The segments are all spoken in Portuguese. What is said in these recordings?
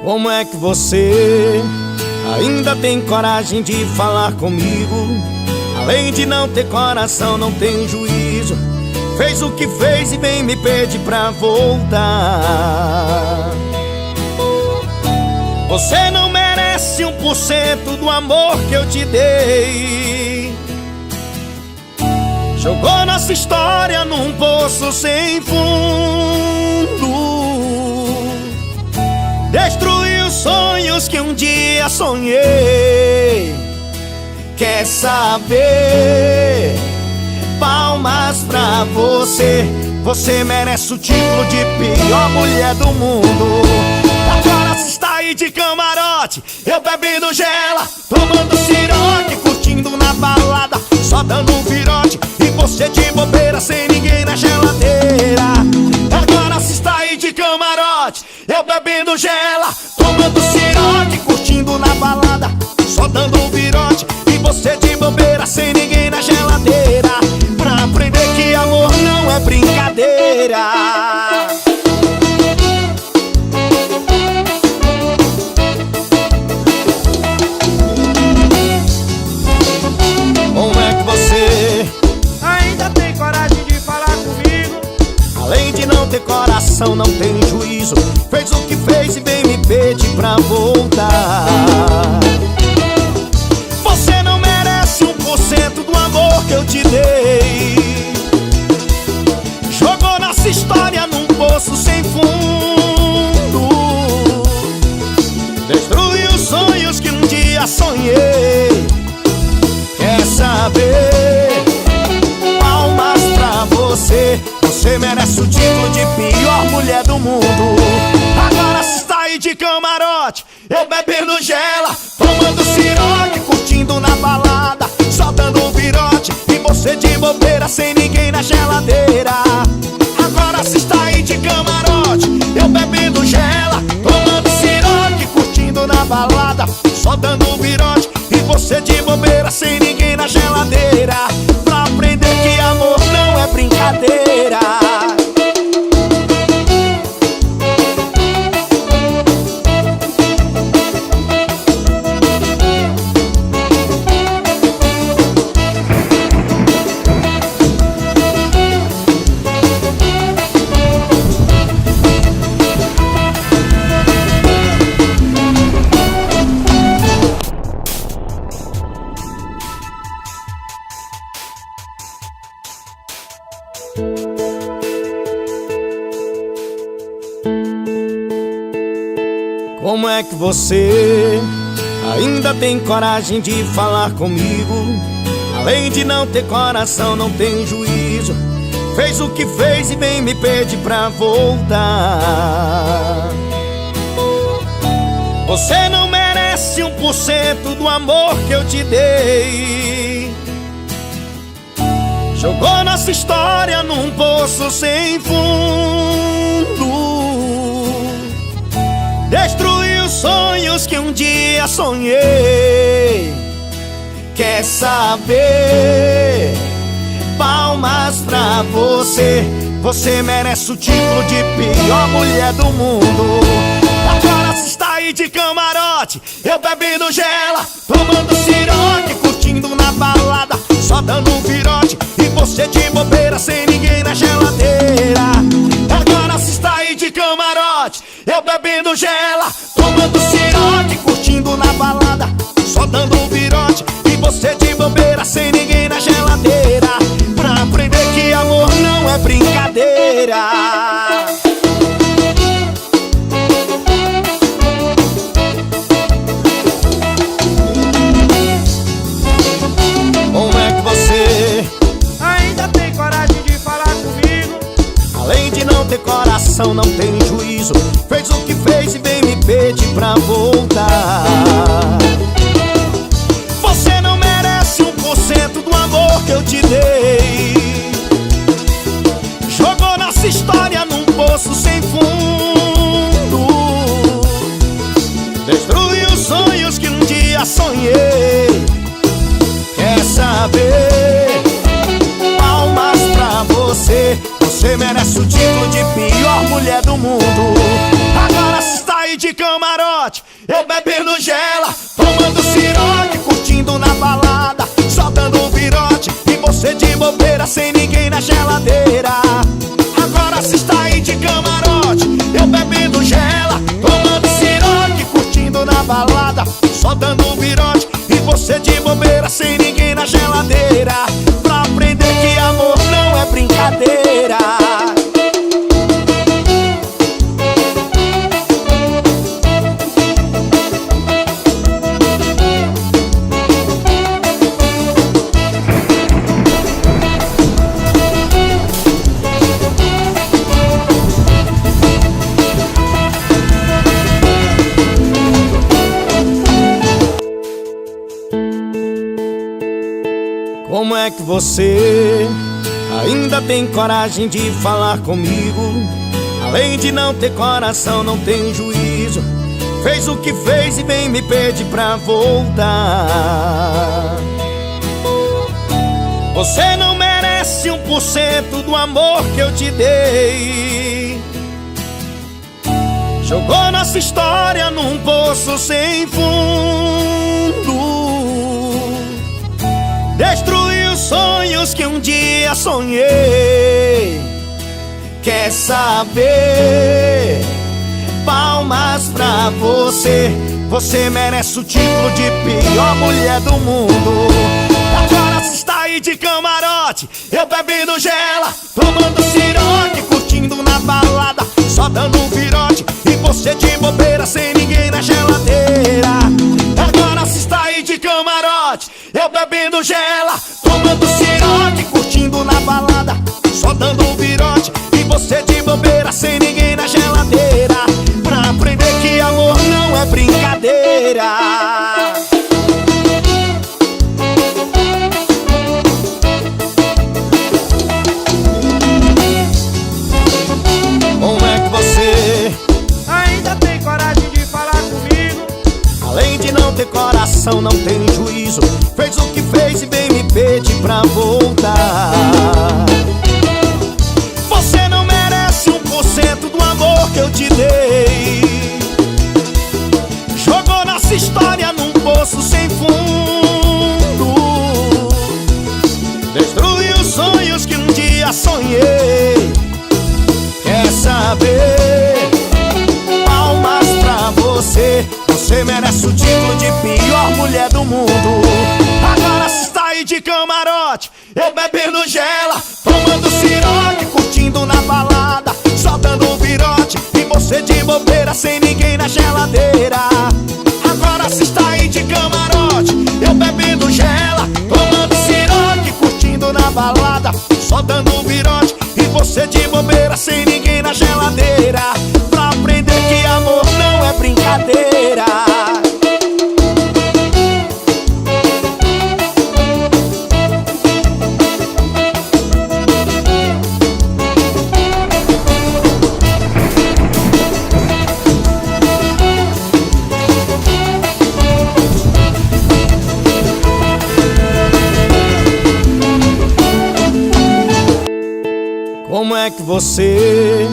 Como é que você ainda tem coragem de falar comigo? Além de não ter coração, não tem juízo. Fez o que fez e vem me pedir pra voltar. Você não merece 1% do amor que eu te dei. Jogou nossa história num poço sem fundo. Destruiu os sonhos que um dia sonhei. Quer saber? Palmas pra você. Você merece o título de pior mulher do mundo. Agora se está aí de camarote, eu bebendo gela, tomando ciroque, curtindo na balada, só dando um virote, e você de bobeira sem ninguém na geladeira. Agora se está aí de camarote, eu bebendo gela, tomando ciroque, curtindo na balada, só dando um virote, e você de bobeira sem ninguém na geladeira. Pra aprender que amor não é brincadeira. Como é que você ainda tem coragem de falar comigo? Além de não ter coração, não tem juízo. Fez o que fez e vem me pedir pra voltar. Você não merece 1% do amor que eu te dei. Jogou nossa história num poço sem fundo. Destruiu os sonhos que um dia sonhei. Quer saber? Palmas pra você. Você merece o título de pior mulher do mundo. Agora se está aí de camarote, eu bebendo gela, tomando ciroque, curtindo na balada, só dando um virote, e você de bobeira sem ninguém na geladeira. Agora se está aí de camarote, eu bebendo gela, tomando ciroque, curtindo na balada, só dando um virote, e você de bobeira sem ninguém na geladeira. Pra aprender que amor não é brincadeira. Como é que você ainda tem coragem de falar comigo? Além de não ter coração, não tem juízo. Fez o que fez e vem me pedir pra voltar. Você não merece 1% do amor que eu te dei. Jogou nossa história num poço sem fundo. Destruiu os sonhos que um dia sonhei. Quer saber? Palmas pra você. Você merece o título de pior mulher do mundo. Agora se está aí de camarote, eu bebendo gela, tomando ciroque, curtindo na balada, só dando um virote, e você de bobeira sem ninguém na geladeira. Agora se está aí de camarote, eu bebendo gela, tomando ciroque, curtindo na balada, só dando um virote, e você de bobeira sem ninguém na geladeira. Pra aprender que amor não é brincadeira. Como é que você ainda tem coragem de falar comigo? além de não ter coração, não tem juízo. Fez o que fez e vem me pedir pra voltar. Você não merece 1% do amor que eu te dei. Jogou nossa história num poço sem fundo. Destruiu os sonhos que um dia sonhei. Quer saber? Palmas pra você. Você merece o título de pior mulher do mundo. Agora se está aí de camarote, eu bebendo gela, tomando ciroque, curtindo na balada, só dando virote, e você de bobeira sem ninguém na geladeira. Agora cê está aí de camarote, eu bebendo gela, tomando ciroque, curtindo na balada, só dando virote, e você de bobeira sem ninguém na geladeira. Pra aprender que amor não é brincadeira. Como é que você ainda tem coragem de falar comigo? Além de não ter coração, não tem juízo. Fez o que fez e vem me pedir pra voltar. Você não merece 1% do amor que eu te dei. Jogou nossa história num poço sem fundo. Destruiu os sonhos que um dia sonhei. Quer saber? Palmas pra você. Você merece o título de pior mulher do mundo. Agora cê está aí de camarote, eu bebendo gela, tomando ciroque, curtindo na balada, só dando virote, e você de bobeira sem ninguém na geladeira. Agora cê está aí de camarote, eu bebendo gela, tomando ciroque, curtindo na balada, só dando virote, e você de bobeira sem ninguém na geladeira. Pra aprender que amor não é brincadeira. Como é que você ainda tem coragem de falar comigo? além de não ter coração, não tem juízo. Fez o que fez e vem me pedir pra voltar. Você não merece 1% do amor que eu te dei. Jogou nossa história num poço sem fundo. Destruiu os sonhos que um dia sonhei. Quer saber? Palmas pra você. Você merece o título de pior mulher do mundo. Agora cê está aí de camarote, eu bebendo gela, tomando ciroque, curtindo na balada, só dando virote, e você de bobeira sem ninguém na geladeira. Agora cê está aí de camarote, eu bebendo gela, tomando ciroque, curtindo na balada, só dando virote, e você de bobeira sem ninguém na geladeira. Pra aprender que amor não é brincadeira. Como é que você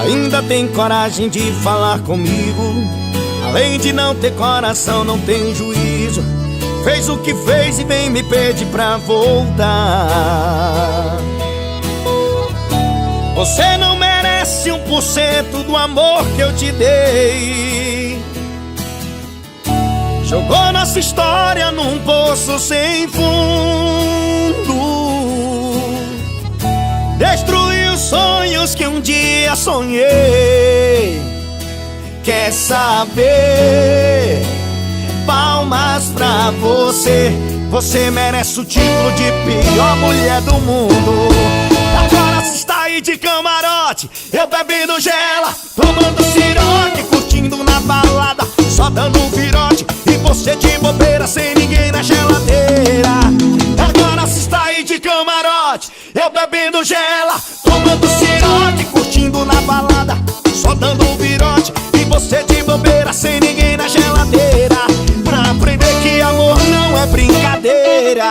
ainda tem coragem de falar comigo? Além de não ter coração, não tem juízo. Fez o que fez e vem me pedir pra voltar. Você não merece 1% do amor que eu te dei. Jogou nossa história num poço sem fundo. Destruiu os sonhos que um dia sonhei. Quer saber? Palmas pra você. Você merece o título de pior mulher do mundo. Agora cê está aí de camarote, eu bebendo gela, tomando ciroque, curtindo na balada, só dando virote, e você de bobeira sem ninguém na geladeira. Agora cê está aí de camarote, eu bebendo gela, tomando ciroque, curtindo na balada, só dando virote, e você de bobeira sem ninguém na geladeira. Pra aprender que amor não é brincadeira.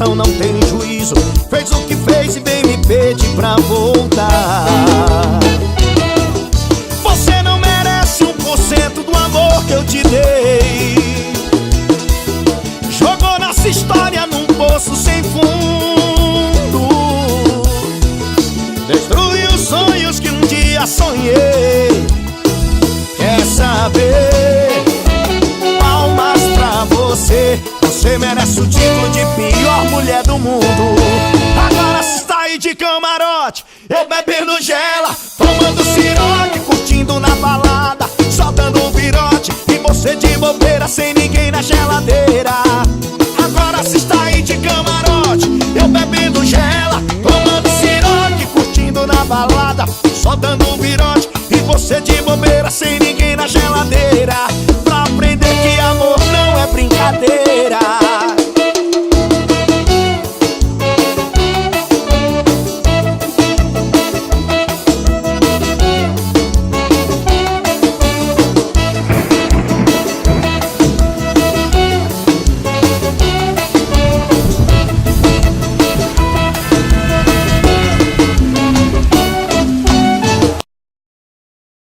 coração não tem juízo. Fez o que fez e veio me pedir pra voltar. Você não merece 1% do amor que eu te dei. Jogou nossa história num poço sem fundo. Destruiu os sonhos que um dia sonhei. Quer saber? Palmas pra você. Você merece o título de pior mulher do mundo. Agora se está aí de camarote, eu bebendo gel.